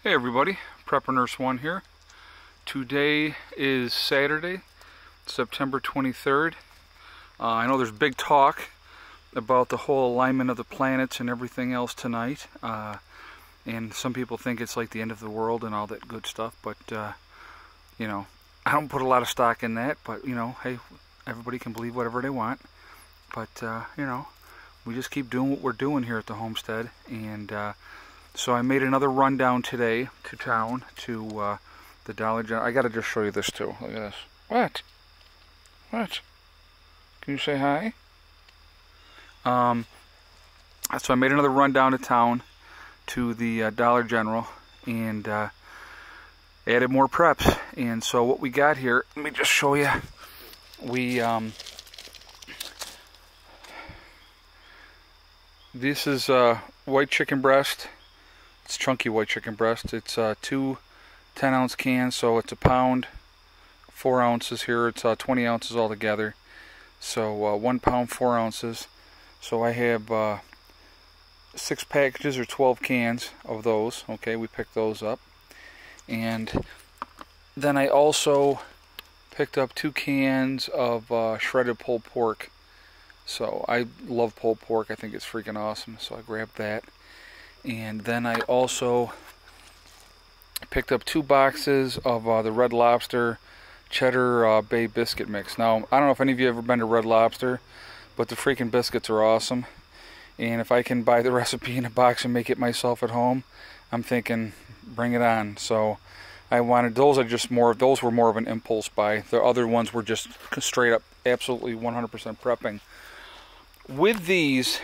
Hey everybody, Prepper Nurse 1 here. Today is Saturday, September 23rd. I know there's big talk about the whole alignment of the planets and everything else tonight. And some people think it's like the end of the world and all that good stuff, but you know, I don't put a lot of stock in that, but you know, hey, everybody can believe whatever they want. But you know, we just keep doing what we're doing here at the homestead. And so I made another run down today to town to the Dollar General. I gotta just show you this too. Look at this. What? What? Can you say hi? So I made another run down to town to the Dollar General and added more preps. And so what we got here, let me just show you. We this is white chicken breast. It's chunky white chicken breast. It's two 10-ounce cans, so it's a pound, 4 ounces here. It's 20 ounces altogether. So 1 pound, 4 ounces. So I have 6 packages or 12 cans of those. Okay, we picked those up. And then I also picked up 2 cans of shredded pulled pork. So I love pulled pork. I think it's freaking awesome. So I grabbed that. And then I also picked up 2 boxes of the Red Lobster Cheddar Bay Biscuit Mix. Now, I don't know if any of you have ever been to Red Lobster, but the freaking biscuits are awesome. And if I can buy the recipe in a box and make it myself at home, I'm thinking, bring it on. So I wanted, those were more of an impulse buy. The other ones were just straight up, absolutely 100% prepping. With these,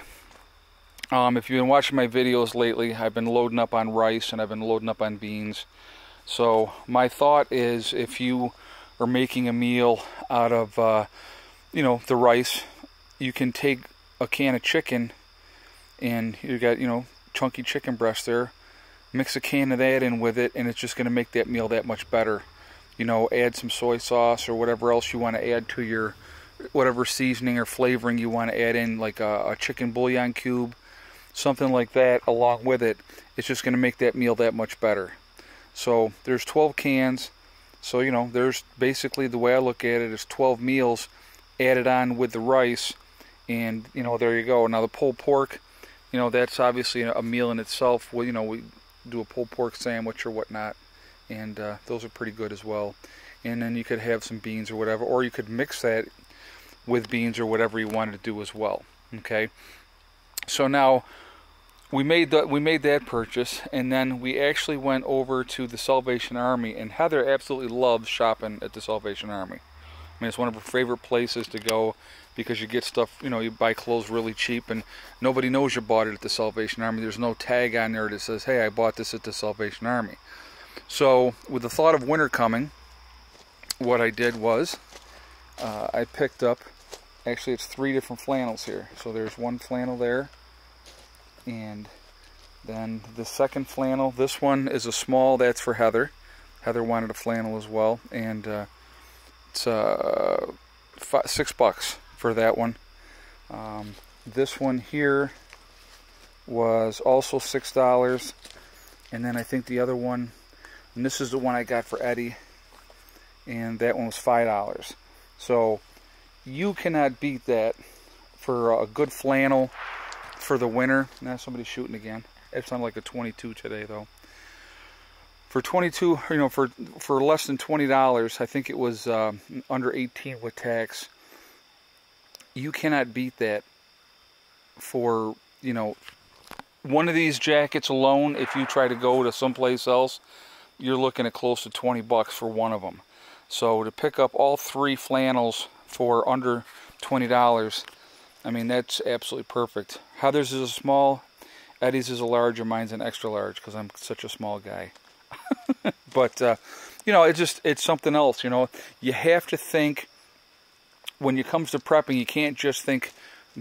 if you've been watching my videos lately, I've been loading up on rice and I've been loading up on beans. So my thought is, if you are making a meal out of, you know, the rice, you can take a can of chicken and you got, you know, chunky chicken breast there, mix a can of that in with it, and it's just going to make that meal that much better. You know, add some soy sauce or whatever else you want to add to your, whatever seasoning or flavoring you want to add in, like a chicken bouillon cube, something like that along with it. It's just going to make that meal that much better. So there's 12 cans. So, you know, there's basically, the way I look at it, is 12 meals added on with the rice. And, you know, there you go. Now the pulled pork, you know, that's obviously a meal in itself. Well, you know, we do a pulled pork sandwich or whatnot. And those are pretty good as well. And then you could have some beans or whatever. Or you could mix that with beans or whatever you wanted to do as well. Okay. So now we made that purchase, and then we actually went over to the Salvation Army, and Heather absolutely loves shopping at the Salvation Army. I mean, it's one of her favorite places to go because you get stuff, you know, you buy clothes really cheap and nobody knows you bought it at the Salvation Army. There's no tag on there that says, hey, I bought this at the Salvation Army. So with the thought of winter coming, what I did was I picked up, actually it's 3 different flannels here. So there's one flannel there. And then the second flannel, this one is a small, that's for Heather. Heather wanted a flannel as well, and it's $6 for that one. This one here was also $6, and then I think the other one, and this is the one I got for Eddie, and that one was $5. So you cannot beat that for a good flannel for the winter. Now somebody's shooting again. It sounded like a 22 today though. For 22, you know, for less than $20, I think it was under 18 with tax. You cannot beat that for, you know, one of these jackets alone. If you try to go to someplace else, you're looking at close to $20 for one of them. So to pick up all 3 flannels for under $20, I mean, that's absolutely perfect. Heather's is a small, Eddie's is a large, or mine's an extra large because I'm such a small guy. But, you know, it's something else, you know. You have to think, when it comes to prepping, you can't just think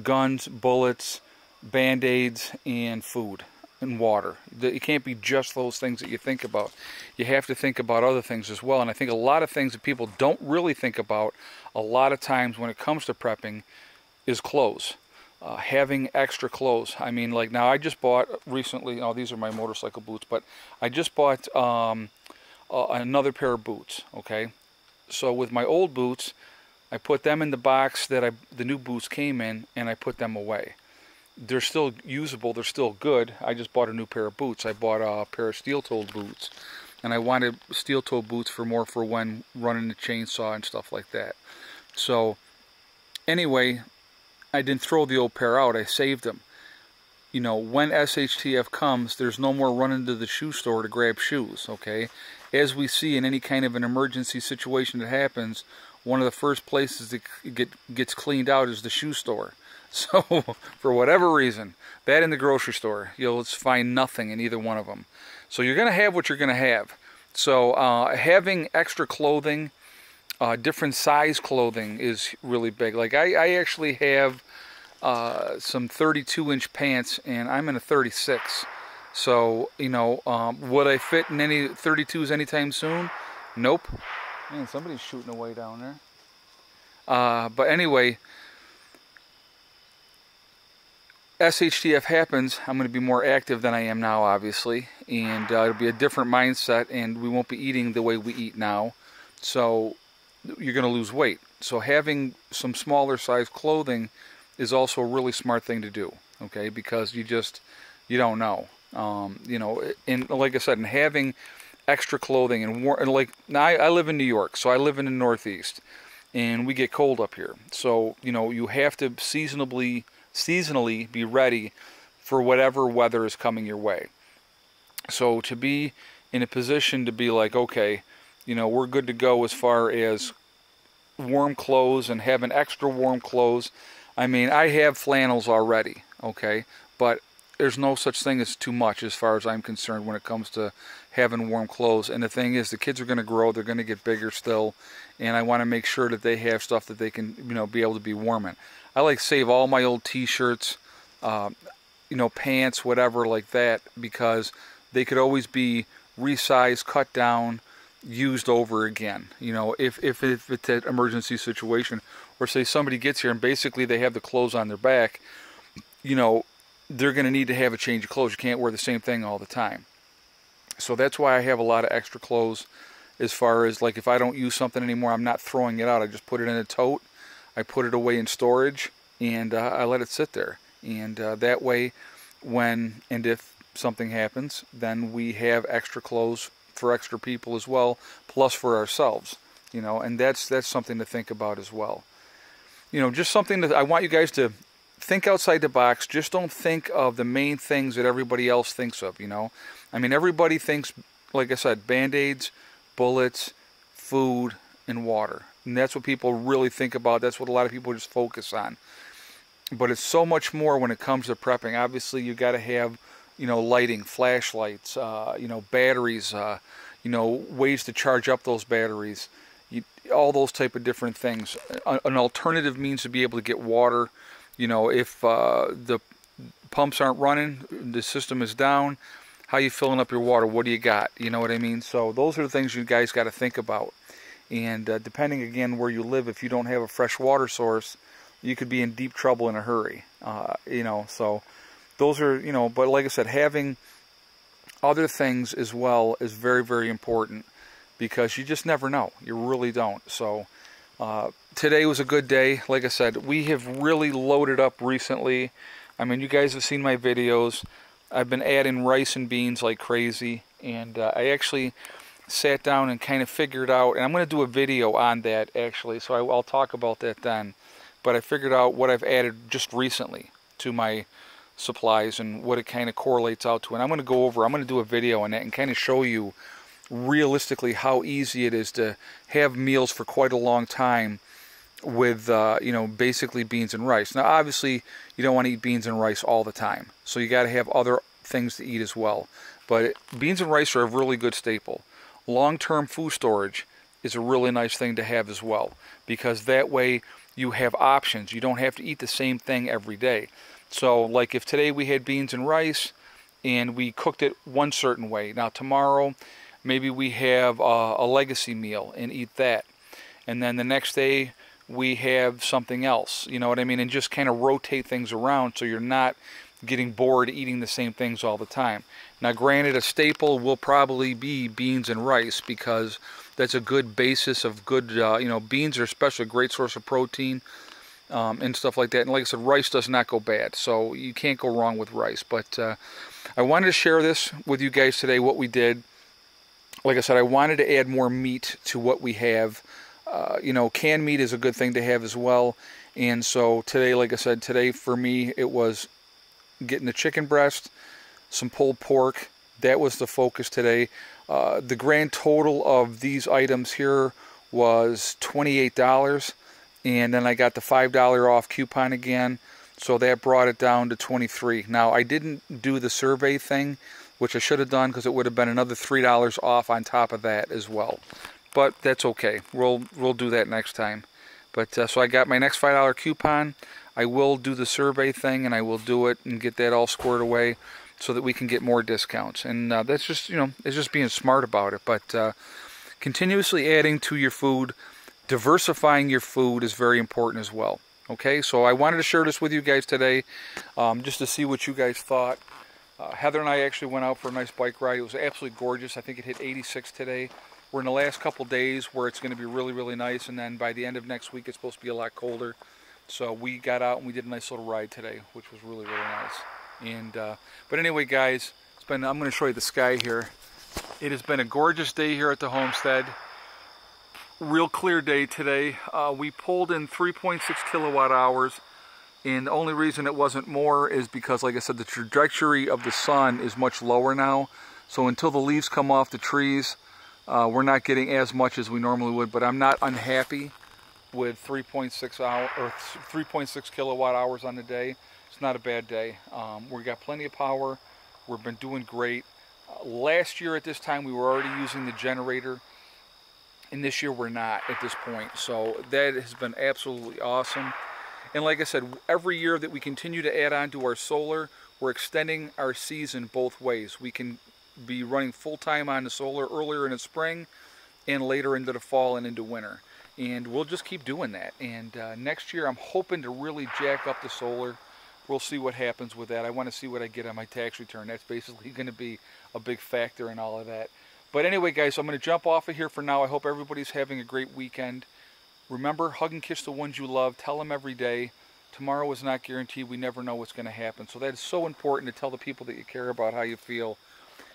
guns, bullets, Band-Aids, and food and water. It can't be just those things that you think about. You have to think about other things as well. And I think a lot of things that people don't really think about a lot of times when it comes to prepping is clothes. having extra clothes. I mean, like now I just bought recently, oh, these are my motorcycle boots, but I just bought another pair of boots, okay? So with my old boots, I put them in the box that the new boots came in, and I put them away. They're still usable, they're still good. I just bought a new pair of boots. I bought a pair of steel-toed boots, and I wanted steel-toed boots for when running the chainsaw and stuff like that. So anyway, I didn't throw the old pair out, I saved them. You know, when SHTF comes, there's no more running to the shoe store to grab shoes, okay? As we see in any kind of an emergency situation that happens, one of the first places that gets cleaned out is the shoe store. So, for whatever reason, that in the grocery store, you'll find nothing in either one of them. So you're going to have what you're going to have. So having extra clothing, different size clothing is really big. Like I actually have some 32-inch pants, and I'm in a 36. So, you know, would I fit in any 32s anytime soon? Nope. Man, somebody's shooting away down there. But anyway, SHTF happens, I'm going to be more active than I am now, obviously, and it'll be a different mindset, and we won't be eating the way we eat now, so you're going to lose weight. So having some smaller size clothing is also a really smart thing to do, okay, because you don't know. You know, and like I said, and having extra clothing, and like, now I live in New York, so I live in the Northeast, and we get cold up here, so, you know, you have to seasonally be ready for whatever weather is coming your way. So to be in a position to be like, okay, you know, we're good to go as far as warm clothes and having extra warm clothes. I mean, I have flannels already, okay, but there's no such thing as too much as far as I'm concerned when it comes to having warm clothes. And the thing is, the kids are going to grow, they're going to get bigger still, and I want to make sure that they have stuff that they can, you know, be able to be warm in. I like save all my old t-shirts, you know, pants, whatever like that, because they could always be resized, cut down, used over again. You know, if it's an emergency situation, or say somebody gets here and basically they have the clothes on their back, you know, they're going to need to have a change of clothes. You can't wear the same thing all the time. So that's why I have a lot of extra clothes, as far as, like, if I don't use something anymore, I'm not throwing it out. I just put it in a tote, I put it away in storage, and I let it sit there. And that way, when and if something happens, then we have extra clothes for extra people as well, plus for ourselves. You know, and that's something to think about as well. You know, just something that I want you guys to think outside the box. Just don't think of the main things that everybody else thinks of, you know. I mean, everybody thinks, like I said, Band-Aids, bullets, food, and water. And that's what people really think about. That's what a lot of people just focus on. But it's so much more when it comes to prepping. Obviously, you got to have, you know, lighting, flashlights, you know, batteries, you know, ways to charge up those batteries, all those type of different things. An alternative means to be able to get water. You know, if the pumps aren't running, the system is down, how you filling up your water? What do you got? You know what I mean? So those are the things you guys got to think about. And depending, again, where you live, if you don't have a fresh water source, you could be in deep trouble in a hurry. You know, so those are, you know, but like I said, having other things as well is very, very important, because you just never know. You really don't. So today was a good day. Like I said, we have really loaded up recently. I mean, you guys have seen my videos. I've been adding rice and beans like crazy, and I actually sat down and kind of figured out, and I'm going to do a video on that actually, so I'll talk about that then. But I figured out what I've added just recently to my supplies and what it kind of correlates out to. And I'm going to do a video on that and kind of show you realistically how easy it is to have meals for quite a long time with, you know, basically beans and rice. Now, obviously, you don't want to eat beans and rice all the time, so you got to have other things to eat as well. But beans and rice are a really good staple. Long-term food storage is a really nice thing to have as well, because that way you have options. You don't have to eat the same thing every day. So, like if today we had beans and rice and we cooked it one certain way, now tomorrow maybe we have a legacy meal and eat that. And then the next day we have something else, you know what I mean, and just kind of rotate things around so you're not getting bored eating the same things all the time. Now granted, a staple will probably be beans and rice, because that's a good basis of good, you know, beans are especially a great source of protein and stuff like that. And like I said, rice does not go bad, so you can't go wrong with rice. But I wanted to share this with you guys today, what we did. Like I said, I wanted to add more meat to what we have. You know, canned meat is a good thing to have as well. And so today, like I said, today for me, it was getting the chicken breast, some pulled pork. That was the focus today. The grand total of these items here was $28. And then I got the $5 off coupon again. So that brought it down to $23. Now, I didn't do the survey thing, which I should have done, because it would have been another $3 off on top of that as well. But that's okay. We'll do that next time. But so I got my next $5 coupon. I will do the survey thing, and I will do it and get that all squared away so that we can get more discounts. And that's just, you know, it's just being smart about it. But continuously adding to your food, diversifying your food is very important as well. Okay, so I wanted to share this with you guys today, just to see what you guys thought. Heather and I actually went out for a nice bike ride. It was absolutely gorgeous. I think it hit 86 today. We're in the last couple days where it's going to be really, really nice, and then by the end of next week it's supposed to be a lot colder. So we got out and we did a nice little ride today, which was really, really nice. And but anyway, guys, I'm going to show you the sky here. It has been a gorgeous day here at the homestead. Real clear day today. We pulled in 3.6 kilowatt hours. And the only reason it wasn't more is because, like I said, the trajectory of the sun is much lower now. So until the leaves come off the trees, we're not getting as much as we normally would. But I'm not unhappy with 3.6 kilowatt hours on the day. It's not a bad day. We got plenty of power. We've been doing great. Last year at this time, we were already using the generator. And this year we're not at this point. So that has been absolutely awesome. And like I said, every year that we continue to add on to our solar, we're extending our season both ways. We can be running full-time on the solar earlier in the spring and later into the fall and into winter. And we'll just keep doing that. And next year I'm hoping to really jack up the solar. We'll see what happens with that. I want to see what I get on my tax return. That's basically going to be a big factor in all of that. But anyway, guys, I'm going to jump off of here for now. I hope everybody's having a great weekend. Remember, hug and kiss the ones you love. Tell them every day. Tomorrow is not guaranteed. We never know what's going to happen. So that is so important to tell the people that you care about how you feel.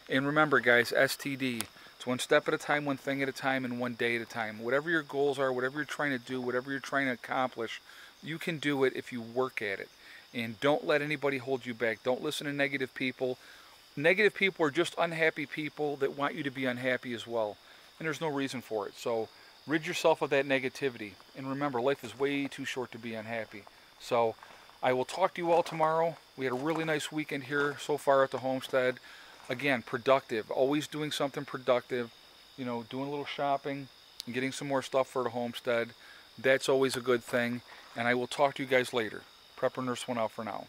And remember, guys, STD. It's one step at a time, one thing at a time, and one day at a time. Whatever your goals are, whatever you're trying to do, whatever you're trying to accomplish, you can do it if you work at it. And don't let anybody hold you back. Don't listen to negative people. Negative people are just unhappy people that want you to be unhappy as well. And there's no reason for it. So rid yourself of that negativity. And remember, life is way too short to be unhappy. So I will talk to you all tomorrow. We had a really nice weekend here so far at the homestead. Again, productive. Always doing something productive. You know, doing a little shopping and getting some more stuff for the homestead. That's always a good thing. And I will talk to you guys later. Prepper Nurse 1 out for now.